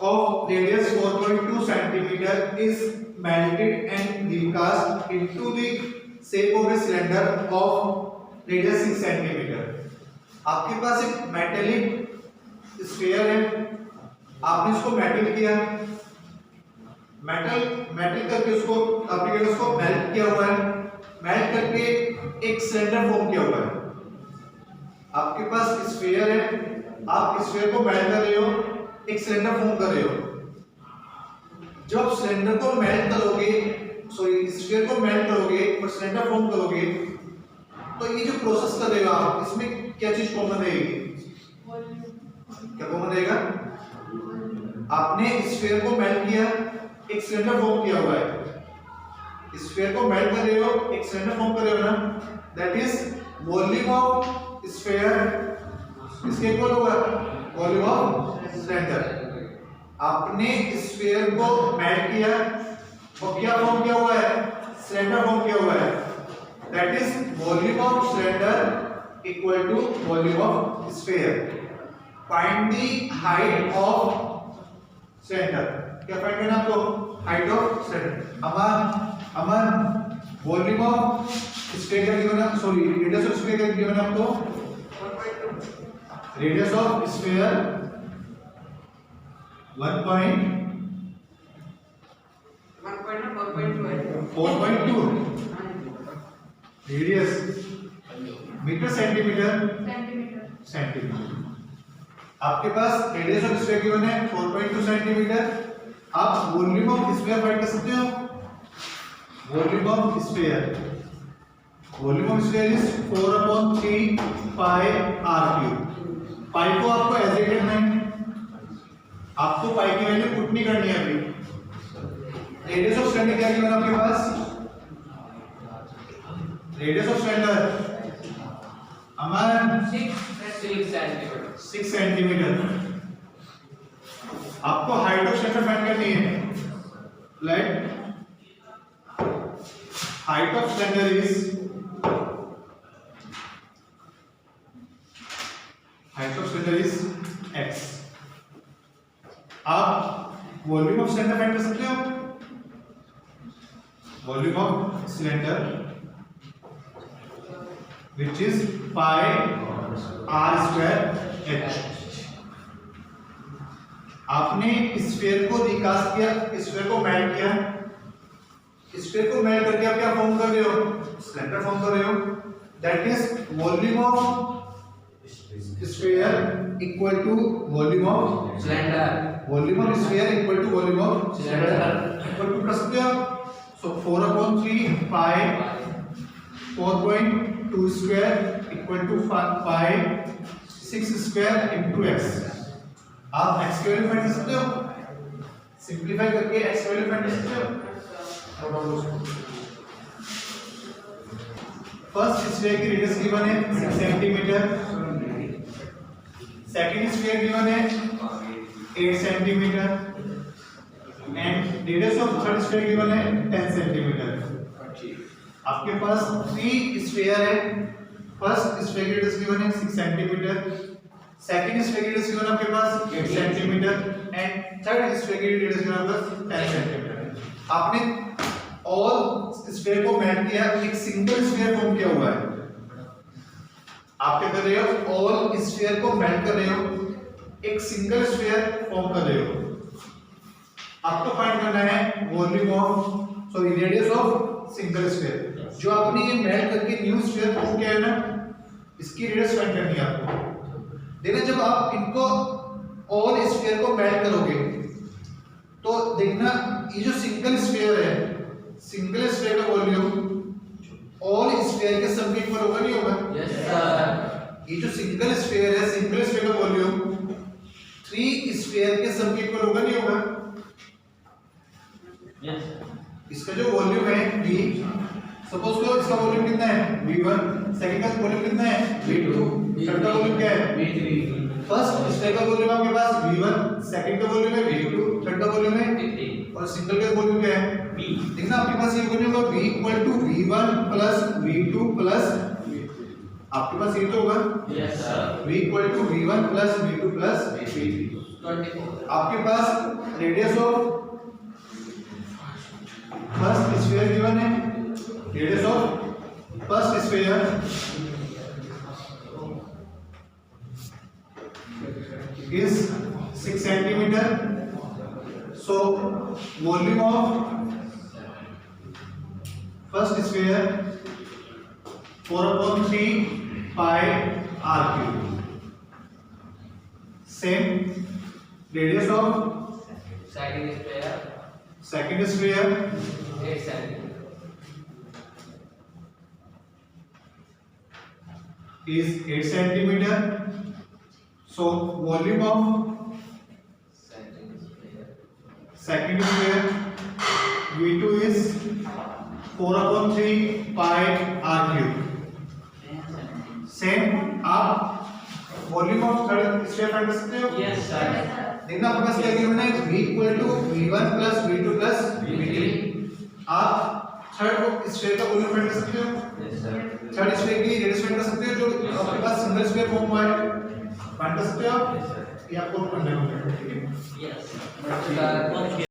of radius 4.2 centimeter is melted and recast into the shape of a cylinder of radius 6 centimeter. आपके पास एक metallic sphere है, आपने इसको metal किया, metal करके उसको आपने उसको मेल्ट किया हुआ है, मेल्ट करके एक सिलेंडर फॉर्म किया हुआ है। आपके पास स्फीयर है, आप स्फीयर को मेल्ट कर रहे हो, एक सिलेंडर फॉर्म कर रहे हो। जब आप सिलेंडर को मेल्ट करोगे, सॉरी स्फीयर को मेल्ट करोगे और सिलेंडर फॉर्म करोगे, तो ये जो प्रोसेस कर रहे हो आप, इसमें क्या चीज कॉमन रहेगी? क्या कॉमन रहेगा? आपने स्फीयर को मेल्ट किया, एक सिलेंडर फॉर्म किया हुआ है। स्फीयर को मेल्ट कर रहे हो, एक सिलेंडर फॉर्म कर रहे हो ना, that is volume of sphere इसके इक्वल होगा वॉल्यूम ऑफ सिलेंडर। आपने स्फीयर को मेल्ट किया और क्या फॉर्म किया हुआ है? सिलेंडर फॉर्म किया हुआ है, that is volume of cylinder equal to volume of sphere. Find the height of cylinder. क्या फाइंड करना आपको? Height of cylinder. Aman volume of sphere क्या गिवन है? सॉरी रेडियस ऑफ स्फीयर क्या गिवन है आपको? Radius of sphere 4.2 radius metre centimetre. आपके पास रेडियस ऑफ स्फीयर गिवन है 4.2 सेंटीमीटर। आप वॉल्यूम ऑफ स्फीयर फाइंड कर सकते हो। Volume of sphere is 4/3 pi r3। पाई को आपको एज इट करना है, आपको पाई की वैल्यू पुट नहीं करनी है अभी। रेडियस ऑफ सिलेंडर क्या गिवन आपके पास? रेडियस ऑफ सिलेंडर अमन 6 सेंटीमीटर। आपको हाइट ऑफ सिलेंडर फाइंड करनी है। Let height of cylinder is x। आप वॉल्यूम ऑफ सिलेंडर फाइंड कर सकते हो। Volume of cylinder which is pi r square h। आपने स्फीयर को रिकास्ट किया, स्फीयर को मेल्ट किया, स्फीयर को मेल्ट करके आप क्या फॉर्म कर रहे हो? सिलेंडर फॉर्म कर रहे हो, that is volume of sphere equal to volume of cylinder. Volume of sphere equal to volume of cylinder equal to कर सकते हो। So 4/3 pi 4.2 square equal to pi 6 square into x। आप x की value find कर सकते हो, simplify करके x की वैल्यू फाइंड कर सकते हो। फर्स्ट स्फीयर की रेडियस गिवन है 6 सेंटीमीटर, सेकंड स्फीयर गिवन है 8 centimetre and radius of third sphere given है 10 सेंटीमीटर। आपके पास 3 स्फीयर है। फर्स्ट स्फीयर की रेडियस गिवन है 6 सेंटीमीटर, सेकंड स्फीयर की रेडियस गिवन आपके पास 8 सेंटीमीटर एंड थर्ड स्फीयर की रेडियस गिवन आपके पास 10 सेंटीमीटर। आपने ऑल स्फीयर को मेल्ट किया, एक सिंगल स्फीयर फॉर्म किया हुआ है। आप क्या कर रहे हो? ऑल स्फीयर को मेल्ट कर रहे हो, एक सिंगल स्फीयर फॉर्म कर रहे हो। आपको फाइंड करना है volume of sorry radius of single sphere. जो आपने ये मेल्ट करके न्यू स्फीयर फॉर्म किया है ना, इसकी रेडियस फाइंड करनी है आपको। देखना जब आप इनको ऑल स्फीयर को मेल्ट करोगे तो देखना ये जो सिंगल स्फीयर है, सिंगल स्फीयर का वॉल्यूम ऑल स्फीयर के सम के इक्वल होगा नहीं होगा? Yes sir. ये जो सिंगल स्फीयर है, सिंगल स्फीयर का वॉल्यूम 3 स्फीयर के सम के इक्वल होगा नहीं होगा? यस। इसका जो वॉल्यूम है v, सपोज करो इसका वॉल्यूम कितना है? v1, सेकंड का वॉल्यूम कितना है? v2, थर्ड का वॉल्यूम क्या है? v3। फर्स्ट स्फीयर का वॉल्यूम आपके पास v1, सेकंड का वॉल्यूम है v2, थर्ड का वॉल्यूम है v3 और सिंगल का वॉल्यूम क्या है? v। देखना आपके पास ये वॉल्यूम होगा v equal to v1 plus v2 plus आपके पास ये तो होगा? Yes sir. v equal to v1 plus v2 plus v3। 24. आपके पास radius of first sphere given है, radius of first sphere is 6 centimeter. So volume of first sphere 4/3 pi r cube. Same radius of second sphere 8 centimeter. is 8 centimeter. So volume of second sphere V2 is 4/3 pi r cube. Same आप volume of third sphere find कर सकते हो। Yes, sir. देखना आपके पास क्या given है, v equal to v1 plus v2 plus v3। आप third sphere का वॉल्यूम फाइंड कर सकते हो, Yes, sir. थर्ड स्फीयर की रेडियस फाइंड कर सकते हो जो आपके पास सिंगल स्फीयर फॉर्म हुआ है, फाइंड कर सकते हो आप। Yes, sir. ये आपको करने होगा, ठीक है। Yes.